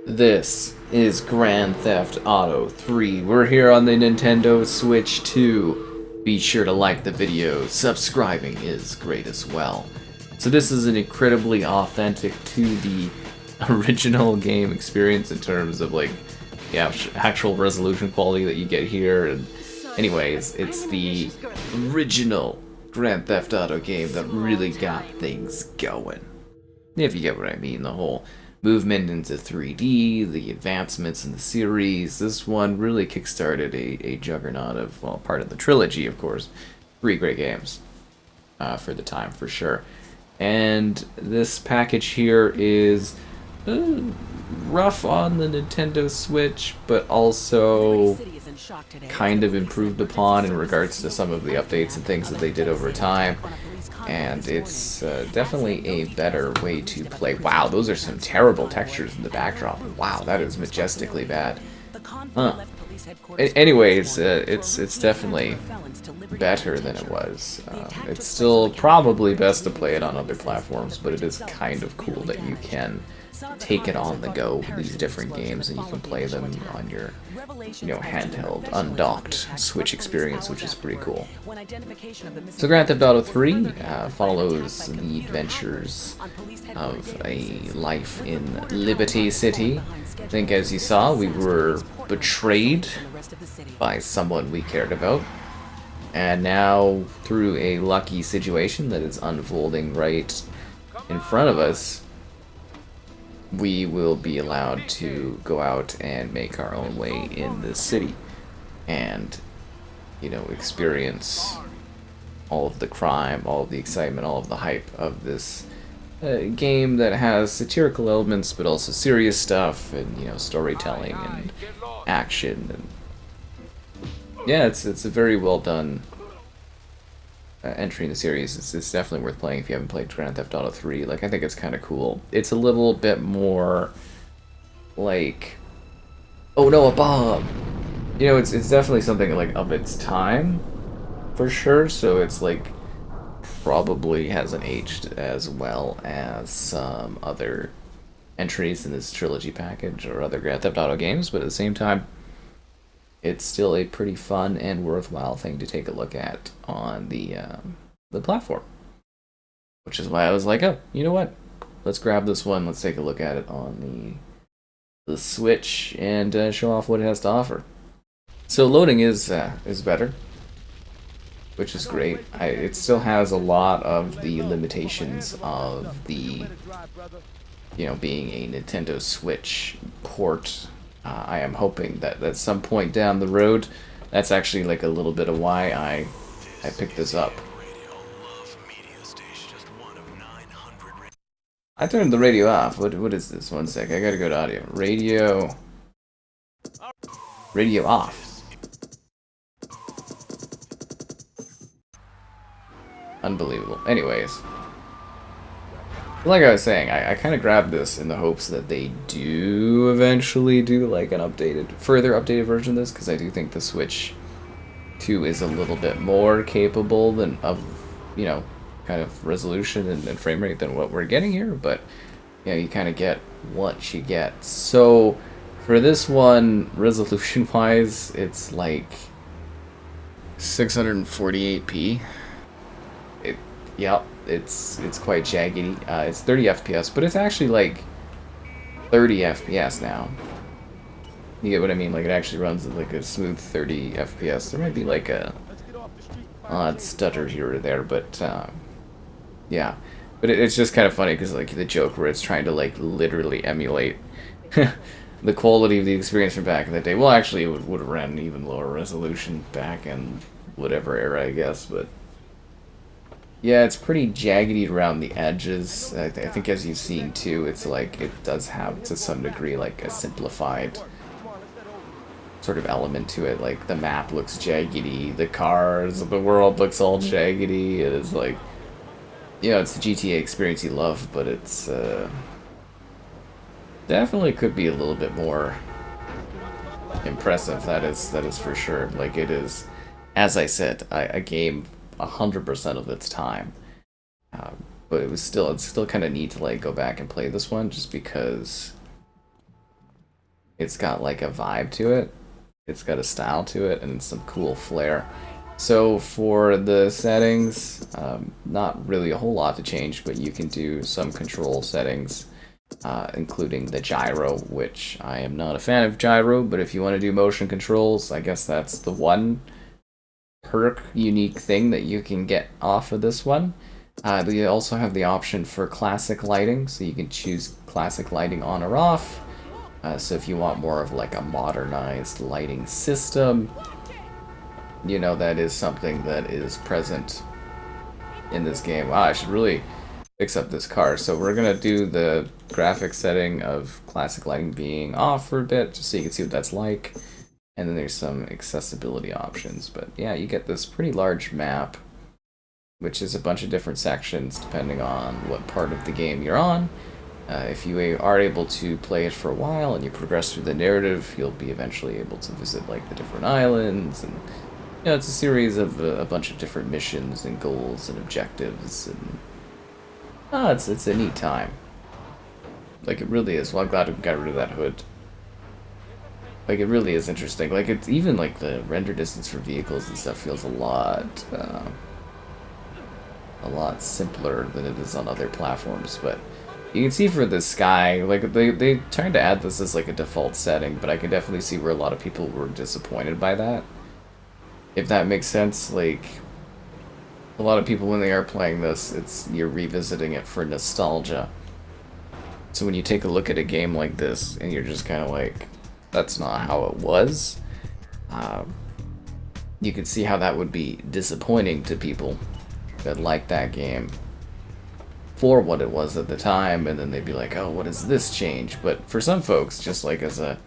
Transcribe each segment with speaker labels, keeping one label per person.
Speaker 1: This is Grand Theft Auto 3. We're here on the Nintendo Switch 2. Be sure to like the video. Subscribing is great as well. So this is an incredibly authentic to the original game experience in terms of like the actual resolution quality that you get here. And anyways, it's the original Grand Theft Auto game that really got things going. If you get what I mean, the whole movement into 3D, the advancements in the series. This one really kickstarted a juggernaut of, well, part of the trilogy, of course. 3 great games for the time, for sure. And this package here is rough on the Nintendo Switch, but also kind of improved upon in regards to some of the updates and things that they did over time. And it's definitely a better way to play. Wow, those are some terrible textures in the backdrop. Wow, that is majestically bad. Huh. Anyways, it's definitely better than it was. It's still probably best to play it on other platforms, but it is kind of cool that you can take it on the go, these different games, and you can play them on your, handheld, undocked Switch experience, which is pretty cool. So Grand Theft Auto 3 follows the adventures of a life in Liberty City. I think, as you saw, we were betrayed by someone we cared about, and now through a lucky situation that is unfolding right in front of us, we will be allowed to go out and make our own way in this city and, experience all of the crime, all of the excitement, all of the hype of this game that has satirical elements but also serious stuff and, storytelling and action. And yeah, it's a very well done entry in the series. It's definitely worth playing if you haven't played Grand Theft Auto 3. Like, I think it's kind of cool. It's a little bit more like, oh no, a bomb! It's definitely something like of its time, for sure. So it's like probably hasn't aged as well as some other entries in this trilogy package or other Grand Theft Auto games, but at the same time, it's still a pretty fun and worthwhile thing to take a look at on the platform. Which is why I was like, oh, you know what? Let's grab this one. Let's take a look at it on the Switch and show off what it has to offer. So loading is better, which is great. It still has a lot of the limitations of the, being a Nintendo Switch port. I am hoping that at some point down the road, that's actually like a little bit of why I picked this up. I turned the radio off. What is this? One sec. I gotta go to audio. Radio off. Unbelievable. Anyways. Like I was saying, I kind of grabbed this in the hopes that they do eventually do like an further updated version of this, because I do think the Switch 2 is a little bit more capable of kind of resolution and frame rate than what we're getting here, but you kind of get what you get. So for this one, resolution wise, it's like 648p. Yep. It's quite jaggedy. It's 30 FPS, but it's actually like 30 FPS now. You get what I mean? Like, it actually runs at like a smooth 30 FPS. There might be like a odd stutter here or there, but yeah. But it's just kind of funny because like the joke where it's trying to like literally emulate the quality of the experience from back in the day. Well, actually, it would have ran even lower resolution back in whatever era, I guess, but yeah, it's pretty jaggedy around the edges. I think as you've seen too, it's like it does have to some degree like a simplified sort of element to it. Like the map looks jaggedy, the cars, the world looks all jaggedy. It is like, it's the GTA experience you love, but it's definitely could be a little bit more impressive. That is for sure. Like, it is, as I said, a game 100% of its time, but it's still kind of neat to like go back and play this one just because It's got like a vibe to it. It's got a style to it and some cool flair. So for the settings, not really a whole lot to change, but you can do some control settings, including the gyro, which I am not a fan of gyro, but if you want to do motion controls, I guess that's the one perk, unique thing that you can get off of this one. You also have the option for classic lighting, so you can choose classic lighting on or off. So if you want more of like a modernized lighting system, you know, that is something that is present in this game. Wow, I should really fix up this car. So we're gonna do the graphic setting of classic lighting being off for a bit, just so you can see what that's like. And then there's some accessibility options. But yeah, you get this pretty large map, which is a bunch of different sections depending on what part of the game you're on. If you are able to play it for a while and you progress through the narrative, you'll be eventually able to visit like the different islands, and you know, it's a series of a bunch of different missions and goals and objectives, and it's a neat time. Like, it really is. Well, I'm glad we got rid of that hood. Like, it really is interesting. Like, it's even like the render distance for vehicles and stuff feels a lot simpler than it is on other platforms, but you can see for the sky, like, they tried to add this as like a default setting, but I can definitely see where a lot of people were disappointed by that. If that makes sense, like, a lot of people when they are playing this, you're revisiting it for nostalgia. So when you take a look at a game like this, and you're just kind of like, that's not how it was, you can see how that would be disappointing to people that like that game for what it was at the time, and then they'd be like, oh, what is this change? But for some folks, just like as a,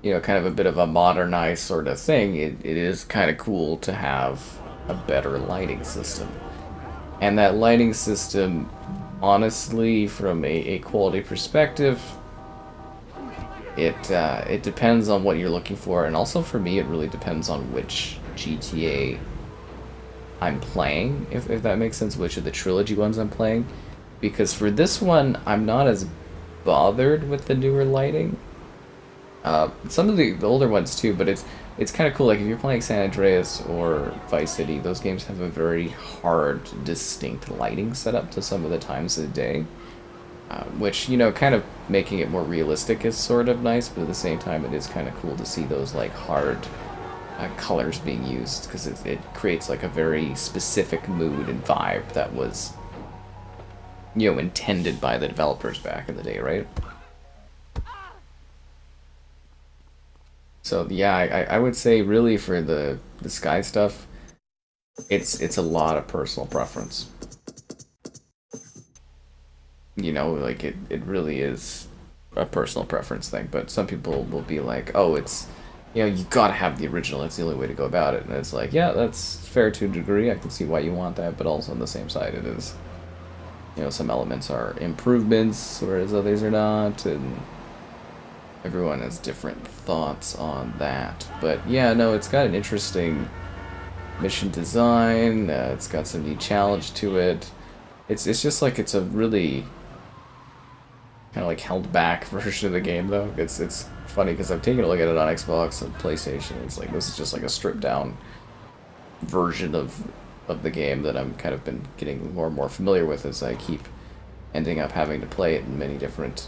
Speaker 1: you know, kind of a bit of a modernized sort of thing, it is kind of cool to have a better lighting system. And that lighting system, honestly, from a quality perspective, it depends on what you're looking for, and also for me, it really depends on which GTA I'm playing, if that makes sense, which of the trilogy ones I'm playing. Because for this one, I'm not as bothered with the newer lighting. Some of the older ones too, but it's kind of cool. Like, if you're playing San Andreas or Vice City, those games have a very hard, distinct lighting setup to some of the times of the day. Which, you know, kind of making it more realistic is sort of nice, but at the same time, it is kind of cool to see those, like, hard colors being used, because it creates like a very specific mood and vibe that was, you know, intended by the developers back in the day, right? So yeah, I would say really for the sky stuff, it's a lot of personal preference. You know, like it really is a personal preference thing, but some people will be like, oh, it's, you know, you gotta have the original, it's the only way to go about it. And it's like, yeah, that's fair to a degree, I can see why you want that, but also on the same side it is, you know, some elements are improvements, whereas others are not, and everyone has different thoughts on that. But yeah, no, it's got an interesting mission design, it's got some neat challenge to it. It's just like, it's a really kind of like held back version of the game, though. It's funny because I've taken a look at it on Xbox and PlayStation. It's like, this is just like a stripped down version of the game that I'm kind of been getting more and more familiar with as I keep ending up having to play it in many different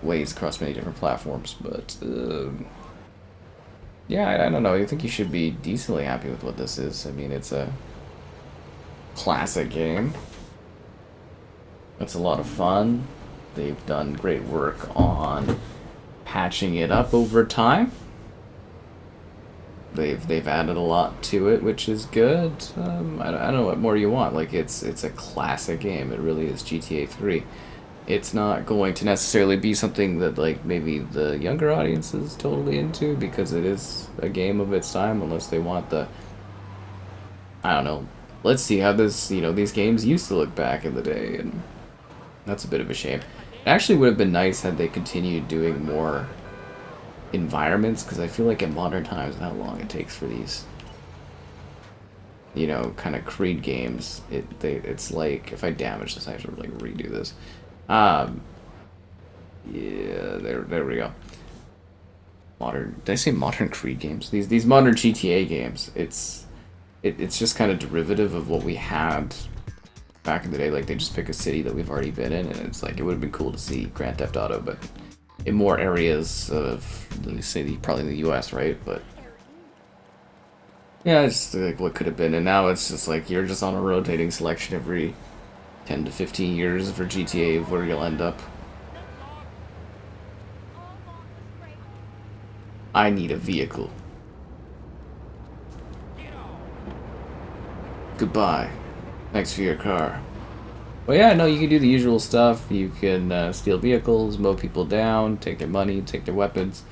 Speaker 1: ways across many different platforms. But yeah, I don't know. I think you should be decently happy with what this is. I mean, it's a classic game. It's a lot of fun. They've done great work on patching it up over time. They've added a lot to it, which is good. I don't know what more you want. Like, it's a classic game. It really is GTA 3. It's not going to necessarily be something that, like, maybe the younger audience is totally into, because it is a game of its time, unless they want the, I don't know, let's see how this, you know, these games used to look back in the day, and that's a bit of a shame. It actually would have been nice had they continued doing more environments, because I feel like in modern times, how long it takes for these, you know, kind of Creed games, it's like, if I damage this, I have to like redo this. Yeah, there we go. Modern, did I say modern Creed games? These modern GTA games, it's just kind of derivative of what we had back in the day. Like, they just pick a city that we've already been in, and it's like, it would have been cool to see Grand Theft Auto, but in more areas of, let's say, probably the US, right? But yeah, it's like what could have been, and now it's just like you're just on a rotating selection every 10 to 15 years for GTA of where you'll end up. I need a vehicle. Goodbye. Thanks for your car. Well, yeah, no, you can do the usual stuff. You can steal vehicles, mow people down, take their money, take their weapons,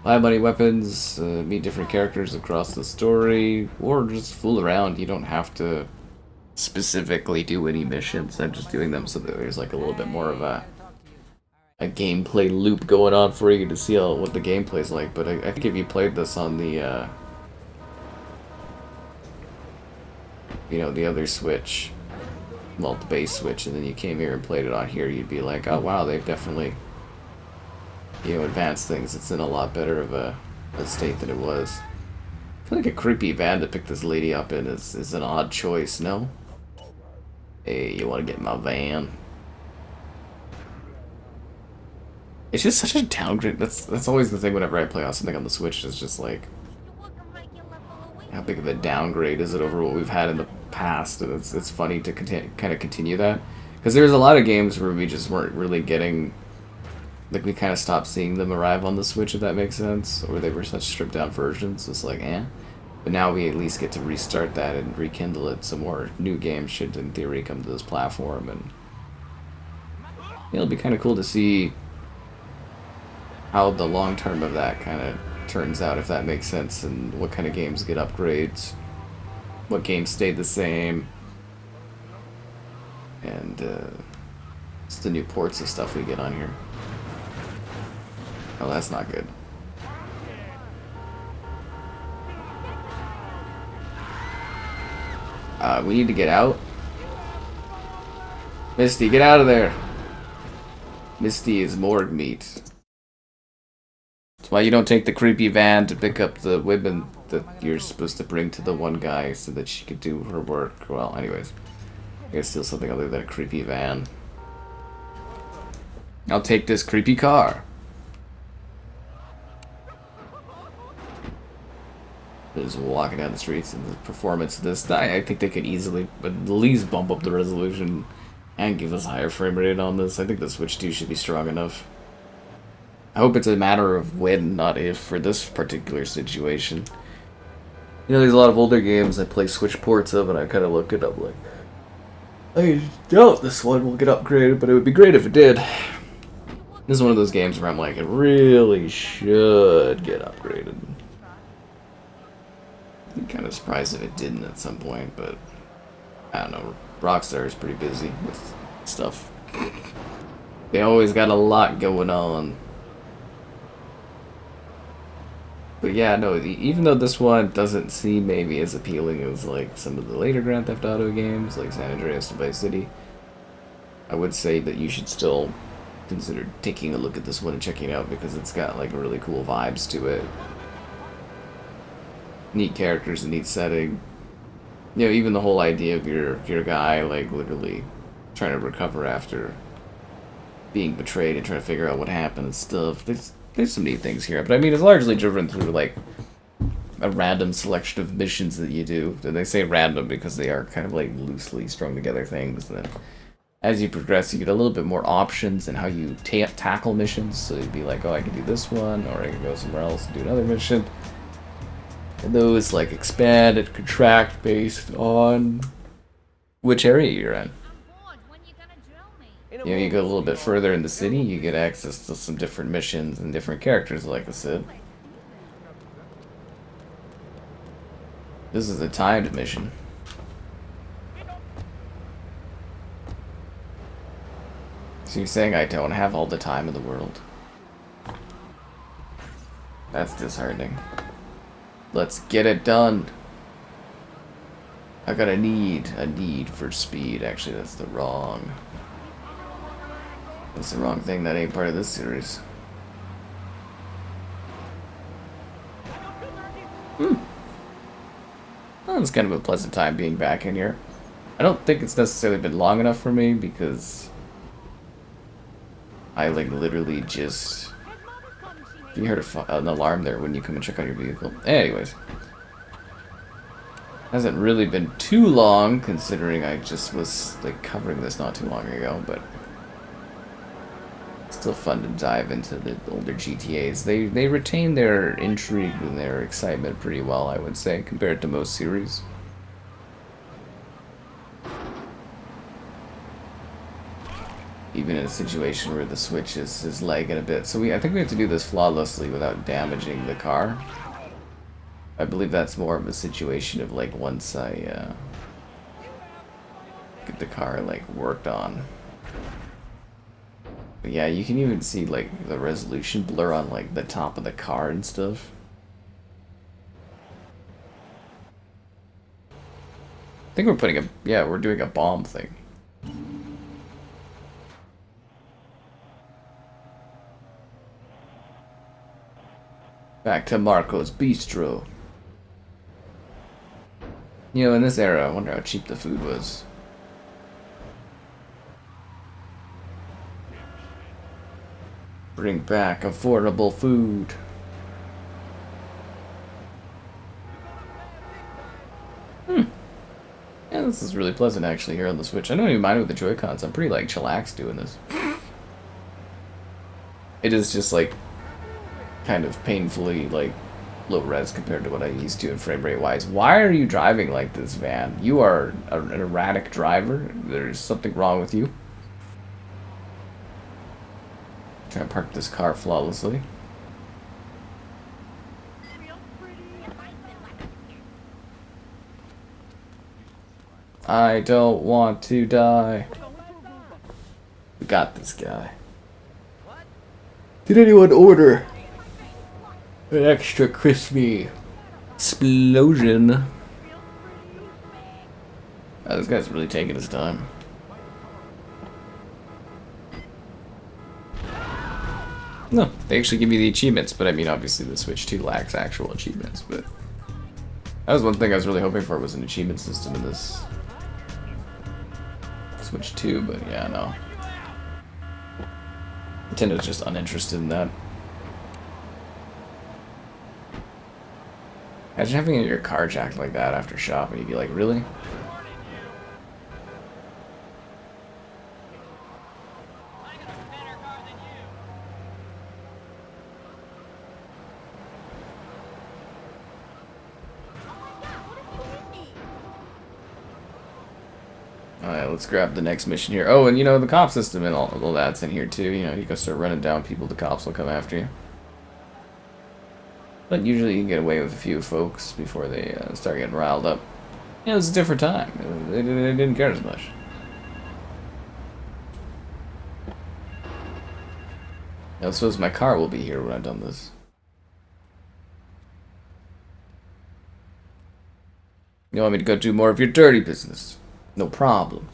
Speaker 1: buy money weapons, meet different characters across the story, or just fool around. You don't have to specifically do any missions. I'm just doing them so that there's like a little bit more of a gameplay loop going on for you to see what the gameplay's like. But I think if you played this on the you know, the other Switch, well, the base Switch, and then you came here and played it on here, you'd be like, oh wow, they've definitely, you know, advanced things. It's in a lot better of a state than it was. I feel like a creepy van to pick this lady up in is an odd choice, no? Hey, you want to get in my van? It's just such a downgrade. That's always the thing whenever I play something on the Switch. It's just like, how big of a downgrade is it over what we've had in the past? And it's funny to kind of continue that, because there's a lot of games where we just weren't really getting, like, we kind of stopped seeing them arrive on the Switch, if that makes sense, or they were such stripped down versions. It's like, eh. But now we at least get to restart that and rekindle it. Some more new games should, in theory, come to this platform, and it'll be kind of cool to see how the long term of that kind of turns out, if that makes sense, and what kind of games get upgrades, what games stayed the same, and it's the new ports of stuff we get on here. Oh, that's not good. We need to get out. Misty, get out of there. Misty is morgue meat. That's why you don't take the creepy van to pick up the women that you're supposed to bring to the one guy so that she could do her work. Well, anyways. I gotta steal something other than a creepy van. I'll take this creepy car. Just walking down the streets, and the performance of this, I think they could easily at least bump up the resolution and give us a higher frame rate on this. I think the Switch 2 should be strong enough. I hope it's a matter of when, not if, for this particular situation. You know, there's a lot of older games I play Switch ports of, and I kind of look it up like, I doubt this one will get upgraded, but it would be great if it did. This is one of those games where I'm like, it really should get upgraded. I'm kind of surprised if it didn't at some point, but I don't know. Rockstar is pretty busy with stuff. They always got a lot going on. But yeah, no, even though this one doesn't seem maybe as appealing as like some of the later Grand Theft Auto games, like San Andreas and Vice City, I would say that you should still consider taking a look at this one and checking it out, because it's got like really cool vibes to it. Neat characters, a neat setting. You know, even the whole idea of your guy like literally trying to recover after being betrayed and trying to figure out what happened and stuff. There's some neat things here, but I mean, it's largely driven through like a random selection of missions that you do. And they say random because they are kind of like loosely strung together things. And then as you progress, you get a little bit more options in how you tackle missions. So you'd be like, oh, I can do this one, or I can go somewhere else and do another mission. And those like expand and contract based on which area you're in. You know, you go a little bit further in the city, you get access to some different missions and different characters, like I said. This is a timed mission. So you're saying I don't have all the time in the world? That's disheartening. Let's get it done. I got a need for speed. Actually, that's the wrong. That's the wrong thing. That ain't part of this series. Well, it's kind of a pleasant time being back in here. I don't think it's necessarily been long enough for me because I like literally just... You heard an alarm there when you come and check out your vehicle. Anyways. Hasn't really been too long considering I just was like covering this not too long ago, but still fun to dive into the older GTAs. They retain their intrigue and their excitement pretty well, I would say, compared to most series. Even in a situation where the Switch is lagging a bit. So I think we have to do this flawlessly without damaging the car. I believe that's more of a situation of like once I get the car like worked on. But yeah, you can even see like the resolution blur on like the top of the car and stuff. I think we're putting a, yeah, we're doing a bomb thing. Back to Marco's Bistro. You know, in this era, I wonder how cheap the food was. Bring back affordable food. Yeah, this is really pleasant actually here on the Switch. I don't even mind with the Joy-Cons. I'm pretty like chillaxed doing this. It is just like kind of painfully like low res compared to what I used to in frame rate wise. Why are you driving like this, van? You are an erratic driver. There's something wrong with you. Try to park this car flawlessly. I don't want to die. We got this guy. Did anyone order an extra crispy explosion? Oh, this guy's really taking his time. No, they actually give you the achievements, but I mean, obviously the Switch 2 lacks actual achievements, but that was one thing I was really hoping for, was an achievement system in this Switch 2, but yeah, no. Nintendo's just uninterested in that. Imagine having your car jacked like that after shopping, you'd be like, really? Alright, let's grab the next mission here. Oh, and you know, the cop system and all that's in here too. You know, you go start running down people, the cops will come after you. But usually you can get away with a few folks before they start getting riled up. Yeah, it was a different time. They didn't care as much. I suppose my car will be here when I've done this. You want me to go do more of your dirty business? No problem.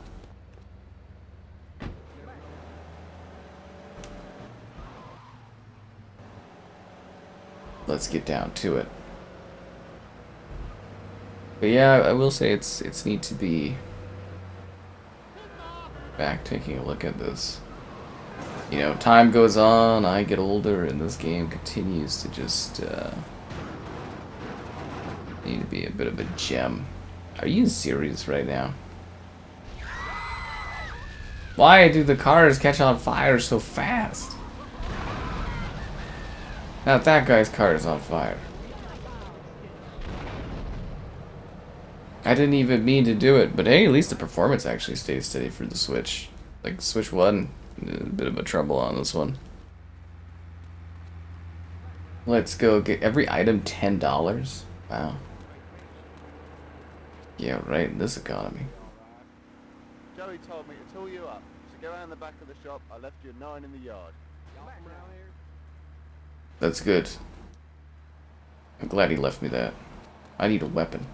Speaker 1: Let's get down to it. But yeah, I will say it's neat to be back taking a look at this. You know, time goes on, I get older, and this game continues to just need to be a bit of a gem. Are you serious right now? Why do the cars catch on fire so fast? Now that guy's car is on fire. I didn't even mean to do it, but hey, at least the performance actually stays steady for the Switch. Like Switch 1, a bit of a trouble on this one. Let's go get every item $10. Wow. Yeah, right, in this economy.
Speaker 2: Joey told me to tool you up, so go around the back of the shop. I left you a 9 in the yard.
Speaker 1: That's good. I'm glad he left me that. I need a weapon.